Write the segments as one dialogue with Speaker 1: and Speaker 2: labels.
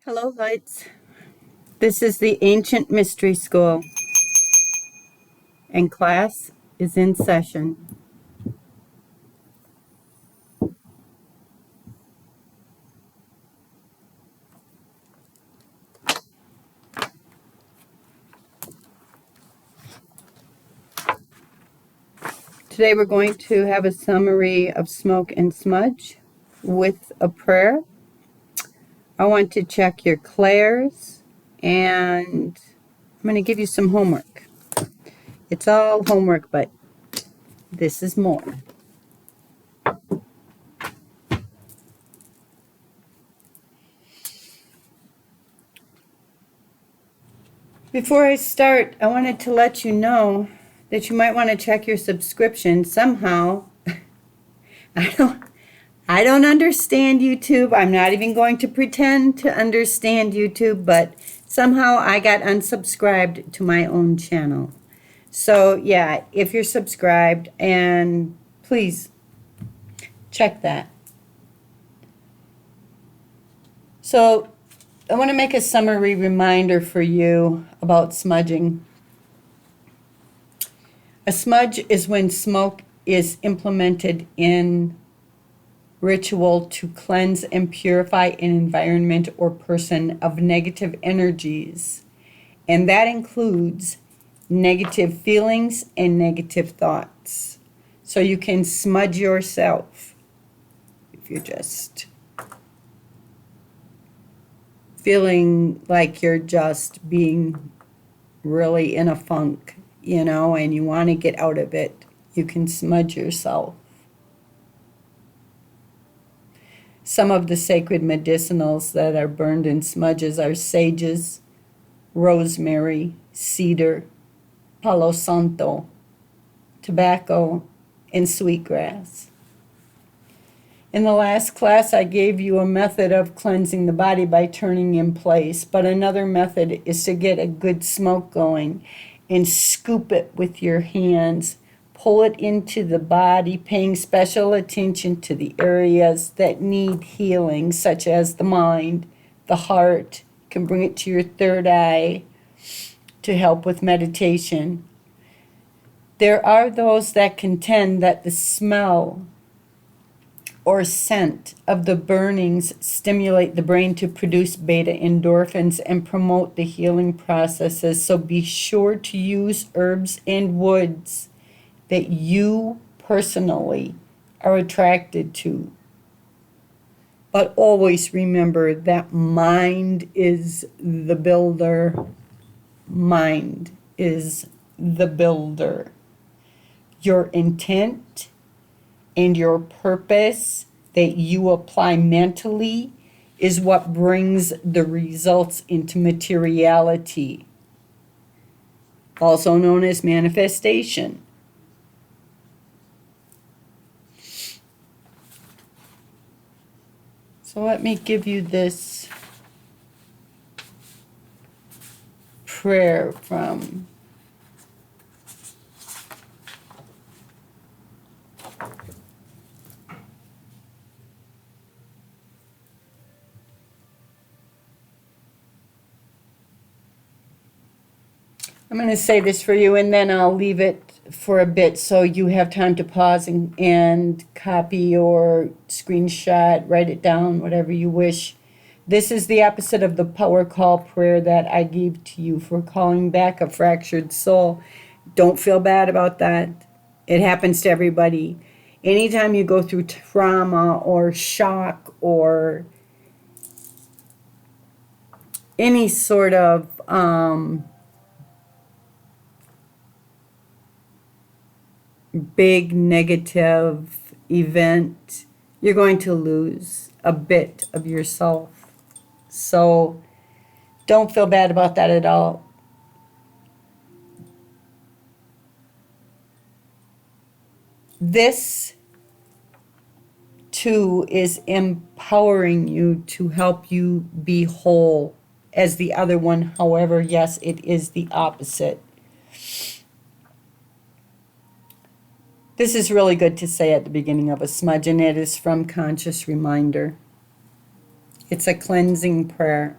Speaker 1: Hello, lights. This is the Ancient Mystery School, and class is in session. Today we're going to have a summary of Smoke and Smudge with a prayer. I want to check your Clairs, and I'm going to give you some homework. It's all homework, but this is more. Before I start, I wanted to let you know that you might want to check your subscription somehow. I don't understand YouTube. I'm not even going to pretend to understand YouTube, but somehow I got unsubscribed to my own channel. So yeah, if you're subscribed, and please check that. So I want to make a summary reminder for you about smudging. A smudge is when smoke is implemented in ritual to cleanse and purify an environment or person of negative energies, and that includes negative feelings and negative thoughts. So you can smudge yourself if you're just feeling like you're just being really in a funk, and you want to get out of it. You can smudge yourself. Some of the sacred medicinals that are burned in smudges are sages, rosemary, cedar, palo santo, tobacco, and sweetgrass. In the last class, I gave you a method of cleansing the body by turning in place, but another method is to get a good smoke going and scoop it with your hands. Pull it into the body, paying special attention to the areas that need healing, such as the mind, the heart. You can bring it to your third eye to help with meditation. There are those that contend that the smell or scent of the burnings stimulate the brain to produce beta endorphins and promote the healing processes. So be sure to use herbs and woods that you personally are attracted to. But always remember that mind is the builder. Mind is the builder. Your intent and your purpose that you apply mentally is what brings the results into materiality, also known as manifestation. So let me give you this prayer from I'm going to say this for you, and then I'll leave it for a bit so you have time to pause and copy or screenshot, write it down, whatever you wish. This is the opposite of the power call prayer that I gave to you for calling back a fractured soul. Don't feel bad about that. It happens to everybody. Anytime you go through trauma or shock or any sort of big negative event, you're going to lose a bit of yourself. So don't feel bad about that at all. This too is empowering you to help you be whole as the other one. However, yes, it is the opposite. This is really good to say at the beginning of a smudge, and it is from Conscious Reminder. It's a cleansing prayer.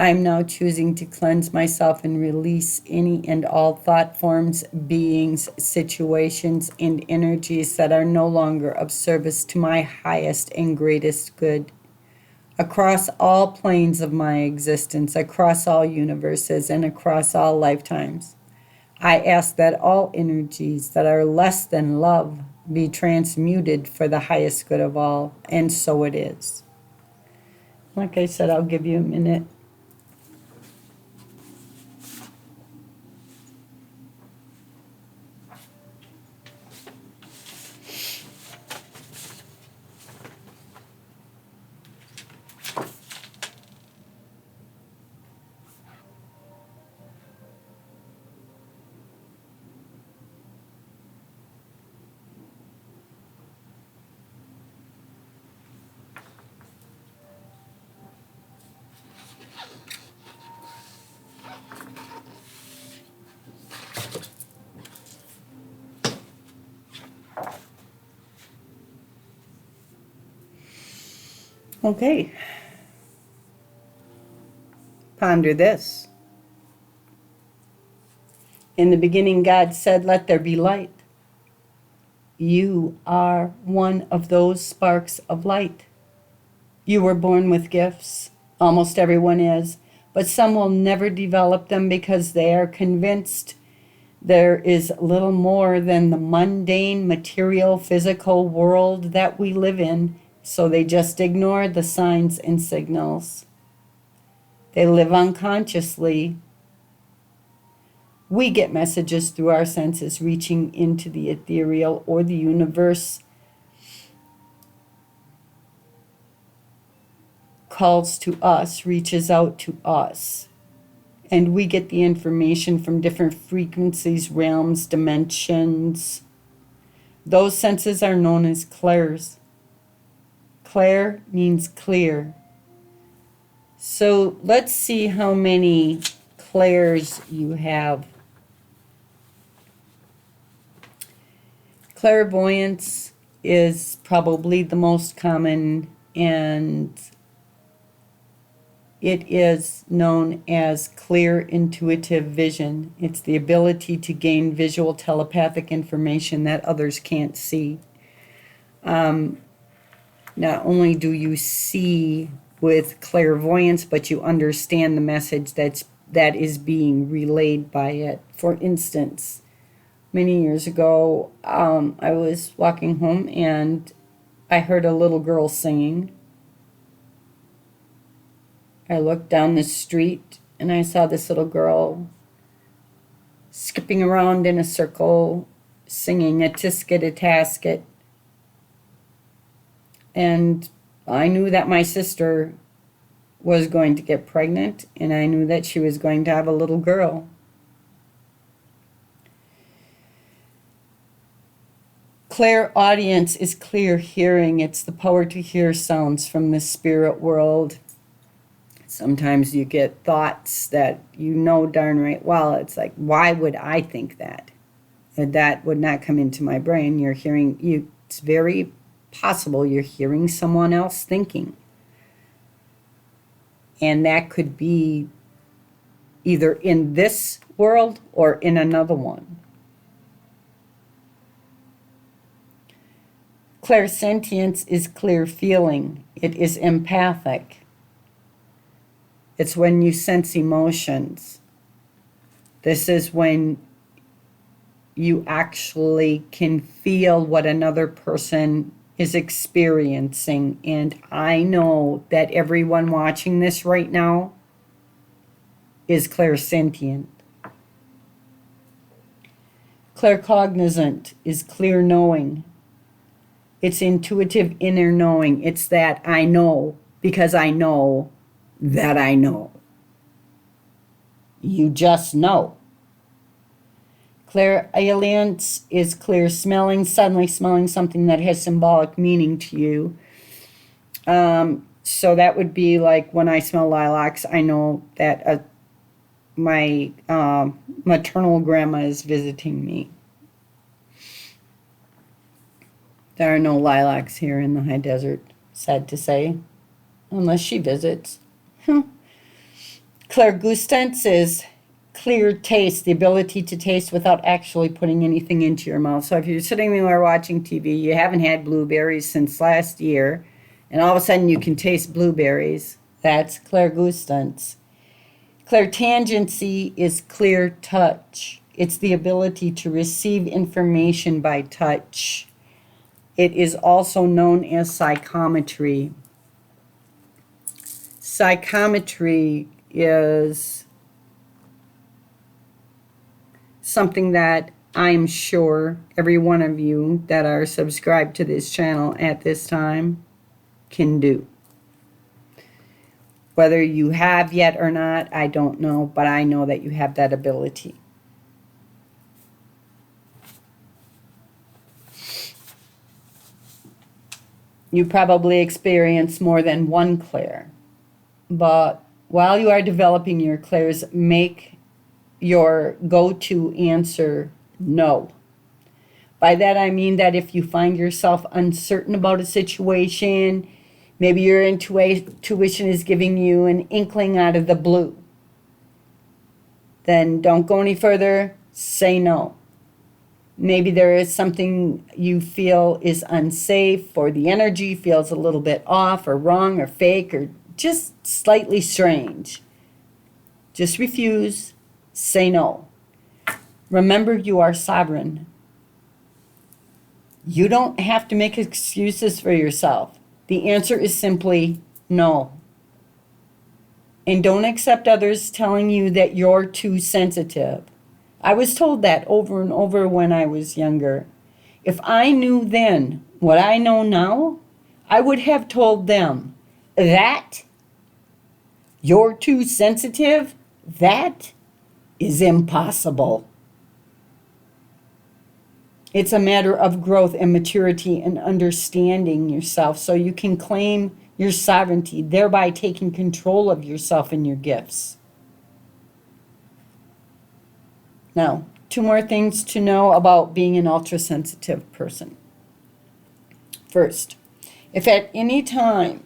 Speaker 1: I'm now choosing to cleanse myself and release any and all thought forms, beings, situations, and energies that are no longer of service to my highest and greatest good. Across all planes of my existence, across all universes, and across all lifetimes, I ask that all energies that are less than love be transmuted for the highest good of all, and so it is. Like I said, I'll give you a minute. Okay. Ponder this. In the beginning, God said, "Let there be light." You are one of those sparks of light. You were born with gifts. Almost everyone is. But some will never develop them because they are convinced there is little more than the mundane, material, physical world that we live in, so they just ignore the signs and signals. They live unconsciously. We get messages through our senses reaching into the ethereal or the universe calls to us, reaches out to us. And we get the information from different frequencies, realms, dimensions. Those senses are known as clairs. Clair means clear. So let's see how many clairs you have. Clairvoyance is probably the most common, and it is known as clear intuitive vision. It's the ability to gain visual telepathic information that others can't see. Not only do you see with clairvoyance, but you understand the message that is being relayed by it. For instance, many years ago, I was walking home and I heard a little girl singing. I looked down the street and I saw this little girl skipping around in a circle, singing a tisket a tasket. And I knew that my sister was going to get pregnant, and I knew that she was going to have a little girl. Clairaudience is clear hearing. It's the power to hear sounds from the spirit world. Sometimes you get thoughts that you know darn right well. It's like, why would I think that? And that would not come into my brain. You're hearing you. It's very possible you're hearing someone else thinking. And that could be either in this world or in another one. Clairsentience is clear feeling. It is empathic. It's when you sense emotions. This is when you actually can feel what another person is experiencing. And I know that everyone watching this right now is clairsentient. Claircognizant is clear knowing. It's intuitive inner knowing. It's that I know because I know that I know. You just know. Clairalience is clear smelling, suddenly smelling something that has symbolic meaning to you. So that would be like when I smell lilacs, I know that my maternal grandma is visiting me. There are no lilacs here in the high desert, sad to say, unless she visits. Clairgustance is clear taste, the ability to taste without actually putting anything into your mouth. So if you're sitting there watching TV, you haven't had blueberries since last year, and all of a sudden you can taste blueberries, that's clairgustance. Clairtangency is clear touch. It's the ability to receive information by touch. It is also known as psychometry. Psychometry is something that I'm sure every one of you that are subscribed to this channel at this time can do. Whether you have yet or not, I don't know, but I know that you have that ability. You probably experience more than one clair, but while you are developing your clairs, make your go-to answer no. By that I mean that if you find yourself uncertain about a situation, maybe your intuition is giving you an inkling out of the blue, then don't go any further, say no. Maybe there is something you feel is unsafe, or the energy feels a little bit off or wrong or fake or just slightly strange. Just refuse, say no. Remember, you are sovereign. You don't have to make excuses for yourself. The answer is simply no. And don't accept others telling you that you're too sensitive. I was told that over and over when I was younger. If I knew then what I know now, I would have told them that you're too sensitive. That is impossible. It's a matter of growth and maturity and understanding yourself so you can claim your sovereignty, thereby taking control of yourself and your gifts. Now, 2 more things to know about being an ultra-sensitive person. First, if at any time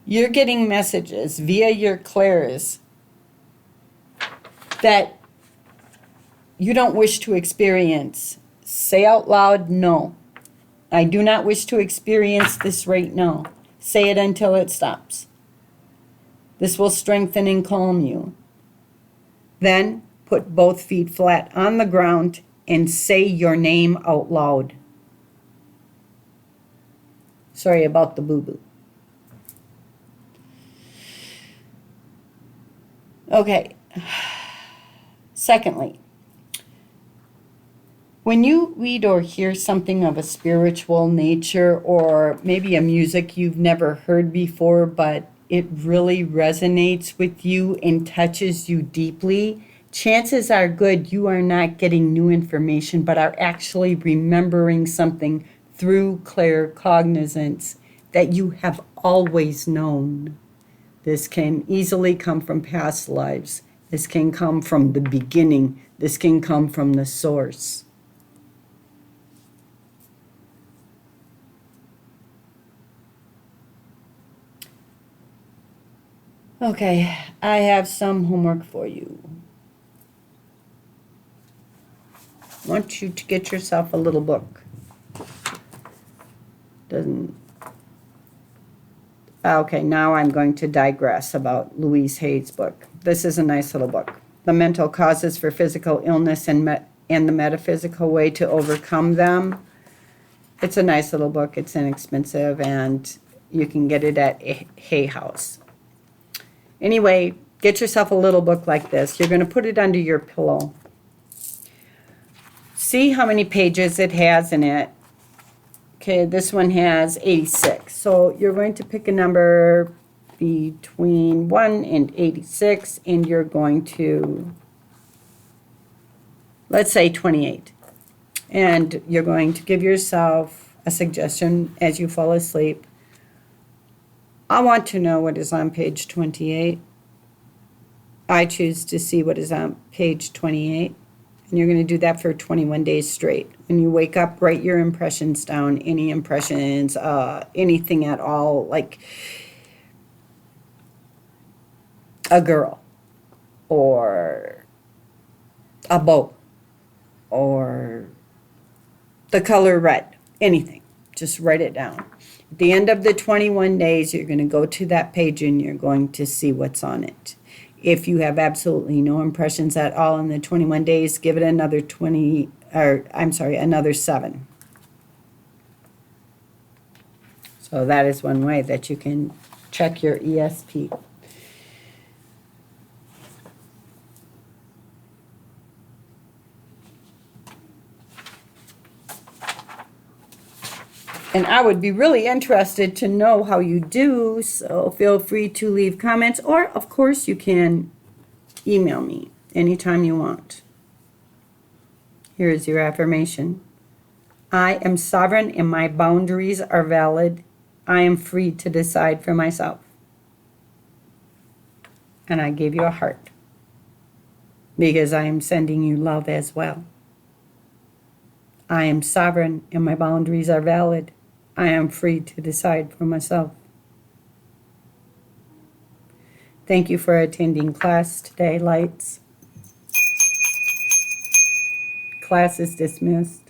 Speaker 1: you're getting messages via your clairs that you don't wish to experience, say out loud, no. I do not wish to experience this right now. Say it until it stops. This will strengthen and calm you. Then put both feet flat on the ground and say your name out loud. Sorry about the boo-boo. Okay. Secondly, when you read or hear something of a spiritual nature, or maybe a music you've never heard before, but it really resonates with you and touches you deeply, chances are good you are not getting new information, but are actually remembering something through claircognizance that you have always known. This can easily come from past lives. This can come from the beginning. This can come from the source. Okay, I have some homework for you. I want you to get yourself a little book. Okay, now I'm going to digress about Louise Hay's book. This is a nice little book. The Mental Causes for Physical Illness and the Metaphysical Way to Overcome Them. It's a nice little book. It's inexpensive, and you can get it at Hay House. Anyway, get yourself a little book like this. You're going to put it under your pillow. See how many pages it has in it. Okay, this one has 86. So you're going to pick a number between 1 and 86, and you're going to, let's say 28. And you're going to give yourself a suggestion as you fall asleep. I want to know what is on page 28. I choose to see what is on page 28. And you're going to do that for 21 days straight. When you wake up, write your impressions down, any impressions, anything at all. Like, a girl or a boat or the color red, anything. Just write it down. At the end of the 21 days, you're going to go to that page and you're going to see what's on it. If you have absolutely no impressions at all in the 21 days, give it another another 7. So that is one way that you can check your ESP. And I would be really interested to know how you do, so feel free to leave comments, or of course you can email me anytime you want. Here is your affirmation. I am sovereign and my boundaries are valid. I am free to decide for myself. And I give you a heart because I am sending you love as well. I am sovereign and my boundaries are valid. I am free to decide for myself. Thank you for attending class today, lights. Class is dismissed.